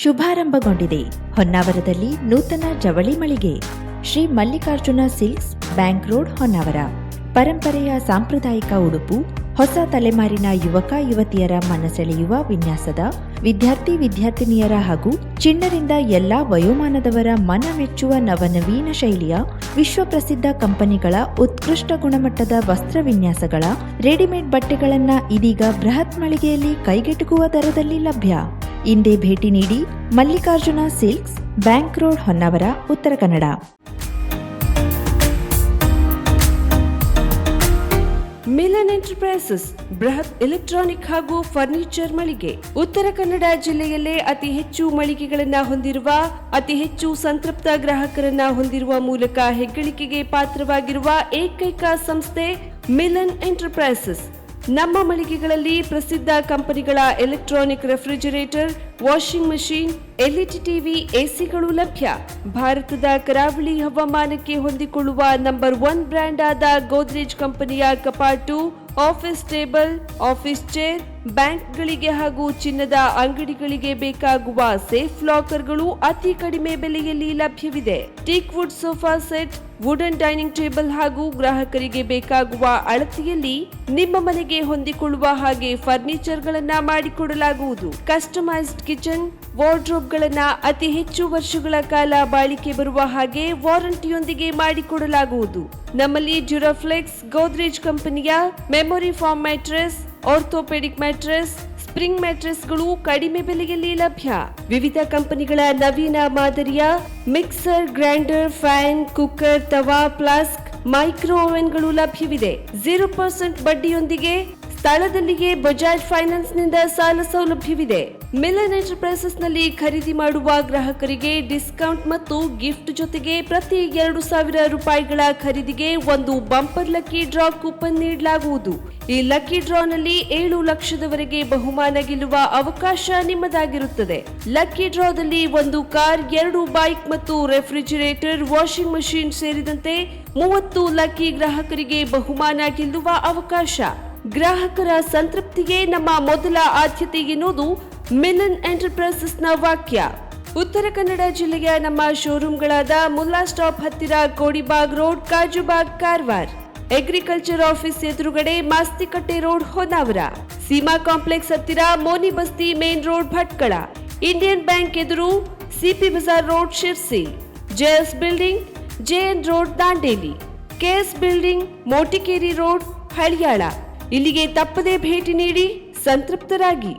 ಶುಭಾರಂಭಗೊಂಡಿದೆ ಹೊನ್ನಾವರದಲ್ಲಿ ನೂತನ ಜವಳಿ ಮಳಿಗೆ. Shri Mallikarjuna silks, bank road, Honnavara. ಪರಂಪರೆಯ ಸಾಂಪ್ರದಾಯಿಕ ಉಡುಪು, ಹೊಸ ತಲೆಮಾರಿನ ಯುವಕ ಯುವತಿಯರ ಮನಸೆಳೆಯುವ ವಿನ್ಯಾಸದ, ವಿದ್ಯಾರ್ಥಿ ವಿದ್ಯಾರ್ಥಿನಿಯರ ಹಾಗೂ ಚಿಣ್ಣರಿಂದ ಎಲ್ಲಾ ವಯೋಮಾನದವರ ಮನ ಮೆಚ್ಚುವ ನವನವೀನ ಶೈಲಿಯ ವಿಶ್ವಪ್ರಸಿದ್ಧ ಕಂಪನಿಗಳ ಉತ್ಕೃಷ್ಟ ಗುಣಮಟ್ಟದ ವಸ್ತ್ರ ವಿನ್ಯಾಸಗಳ ರೆಡಿಮೇಡ್ ಬಟ್ಟೆಗಳನ್ನ ಇದೀಗ ಬೃಹತ್ ಮಳಿಗೆಯಲ್ಲಿ ಕೈಗೆಟುಕುವ ದರದಲ್ಲಿ ಲಭ್ಯ. ಇಂದೇ ಭೇಟಿ ನೀಡಿ. Mallikarjuna silks, bank road, Honnavara, Uttara Kannada. Milan enterprises ಬೃಹತ್ ಎಲೆಕ್ಟ್ರಾನಿಕ್ ಹಾಗೂ ಫರ್ನಿಚರ್ ಮಳಿಗೆ. ಉತ್ತರ ಕನ್ನಡ ಜಿಲ್ಲೆಯಲ್ಲೇ ಅತಿ ಹೆಚ್ಚು ಮಳಿಗೆಗಳನ್ನ ಹೊಂದಿರುವ, ಅತಿ ಹೆಚ್ಚು ಸಂತೃಪ್ತ ಗ್ರಾಹಕರನ್ನ ಹೊಂದಿರುವ ಮೂಲಕ ಹೆಗ್ಗಳಿಕೆಗೆ ಪಾತ್ರವಾಗಿರುವ ಏಕೈಕ ಸಂಸ್ಥೆ ಮಿಲನ್ ಎಂಟರ್ಪ್ರೈಸಸ್. ನಮ್ಮ ಮಳಿಗೆಗಳಲ್ಲಿ ಪ್ರಸಿದ್ಧ ಕಂಪನಿಗಳ electronic refrigerator, washing machine, LED TV, ACಗಳು ಲಭ್ಯ. ಭಾರತದ ಕರಾವಳಿ ಹವಾಮಾನಕ್ಕೆ ಹೊಂದಿಕೊಳ್ಳುವ ನಂಬರ್ 1 ಬ್ರ್ಯಾಂಡ್ ಆದ ಗೋದ್ರೇಜ್ ಕಂಪನಿಯ ಕಪಾಟು, ಆಫೀಸ್ ಟೇಬಲ್, ಆಫೀಸ್ ಚೇರ್, ಬ್ಯಾಂಕ್ಗಳಿಗೆ ಹಾಗೂ ಚಿನ್ನದ ಅಂಗಡಿಗಳಿಗೆ ಬೇಕಾಗುವ ಸೇಫ್ ಲಾಕರ್ಗಳು ಅತಿ ಕಡಿಮೆ ಬೆಲೆಯಲ್ಲಿ ಲಭ್ಯವಿದೆ. Teak wood sofa set, wooden dining table ಹಾಗೂ ಗ್ರಾಹಕರಿಗೆ ಬೇಕಾಗುವ ಅಳತೆಯಲ್ಲಿ ನಿಮ್ಮ ಮನೆಗೆ ಹೊಂದಿಕೊಳ್ಳುವ ಹಾಗೆ ಫರ್ನಿಚರ್ಗಳನ್ನ ಮಾಡಿಕೊಡಲಾಗುವುದು. ಕಸ್ಟಮೈಸ್ಡ್ ಕಿಚನ್, ವಾರ್ಡ್ರೋಬ್ಗಳನ್ನ ಅತಿ ಹೆಚ್ಚು ವರ್ಷಗಳ ಕಾಲ ಬಾಳಿಕೆ ಬರುವ ಹಾಗೆ ವಾರಂಟಿಯೊಂದಿಗೆ ಮಾಡಿಕೊಡಲಾಗುವುದು. ನಮ್ಮಲ್ಲಿ ಡ್ಯೂರಾಫ್ಲೆಕ್ಸ್, ಗೋದ್ರೇಜ್ ಕಂಪನಿಯ memory foam mattress, orthopaedic mattress, spring ಮ್ಯಾಟ್ರೆಸ್ಗಳು ಕಡಿಮೆ ಬೆಲೆಯಲ್ಲಿ ಲಭ್ಯ. ವಿವಿಧ ಕಂಪನಿಗಳ ನವೀನ ಮಾದರಿಯ ಮಿಕ್ಸರ್, ಗ್ರೈಂಡರ್, ಫ್ಯಾನ್, ಕುಕ್ಕರ್, ತವಾ, ಫ್ಲಾಸ್ಕ್, ಮೈಕ್ರೋ ಓವೆನ್ಗಳು ಲಭ್ಯವಿದೆ. 0% ಬಡ್ಡಿಯೊಂದಿಗೆ ಸ್ಥಳದಲ್ಲಿಯೇ ಬಜಾಜ್ ಫೈನಾನ್ಸ್ ನಿಂದ ಸಾಲ ಸೌಲಭ್ಯವಿದೆ. ಮಿಲನ್ ಎಂಟರ್ಪ್ರೈಸಸ್ ನಲ್ಲಿ ಖರೀದಿ ಮಾಡುವ ಗ್ರಾಹಕರಿಗೆ ಡಿಸ್ಕೌಂಟ್ ಮತ್ತು ಗಿಫ್ಟ್ ಜೊತೆಗೆ ಪ್ರತಿ 2,000 ರೂಪಾಯಿಗಳ ಖರೀದಿಗೆ ಒಂದು ಬಂಪರ್ ಲಕ್ಕಿ ಡ್ರಾ ಕೂಪನ್ ನೀಡಲಾಗುವುದು. ಈ ಲಕ್ಕಿ ಡ್ರಾ ನಲ್ಲಿ 7 ಲಕ್ಷದವರೆಗೆ ಬಹುಮಾನ ಗೆಲ್ಲುವ ಅವಕಾಶ ನಿಮ್ಮದಾಗಿರುತ್ತದೆ. ಲಕ್ಕಿ ಡ್ರಾದಲ್ಲಿ 1 ಕಾರ್, 2 ಬೈಕ್ ಮತ್ತು ರೆಫ್ರಿಜರೇಟರ್, ವಾಷಿಂಗ್ ಮಷೀನ್ ಸೇರಿದಂತೆ 30 ಲಕ್ಕಿ ಗ್ರಾಹಕರಿಗೆ ಬಹುಮಾನ ಗೆಲ್ಲುವ ಅವಕಾಶ. ಗ್ರಾಹಕರ ಸಂತೃಪ್ತಿಗೆ ನಮ್ಮ ಮೊದಲ ಆದ್ಯತೆ ಎನ್ನುವುದು ಮಿಲನ್ ಎಂಟರ್ಪ್ರೈಸಸ್ನ ವಾಕ್ಯ. ಉತ್ತರ ಕನ್ನಡ ಜಿಲ್ಲೆಯ ನಮ್ಮ ಶೋರೂಮ್ಗಳಾದ ಮುಲ್ಲಾ ಸ್ಟಾಪ್ ಹತ್ತಿರ Kodibag road, Kajubag, Karwar, agriculture office ಎದುರುಗಡೆ ಮಾಸ್ತಿಕಟ್ಟೆ ರೋಡ್, ಹೊನ್ನಾವರ, ಸೀಮಾ ಕಾಂಪ್ಲೆಕ್ಸ್ ಹತ್ತಿರ Moni Basti main road, Bhatkal, Indian bank ಎದುರು CP Bazar road, Sirsi, JS building, JN road, Dandeli, KS building, Motikeri road, Haliyal. ಇಲ್ಲಿಗೆ ತಪ್ಪದೇ ಭೇಟಿ ನೀಡಿ ಸಂತೃಪ್ತರಾಗಿ.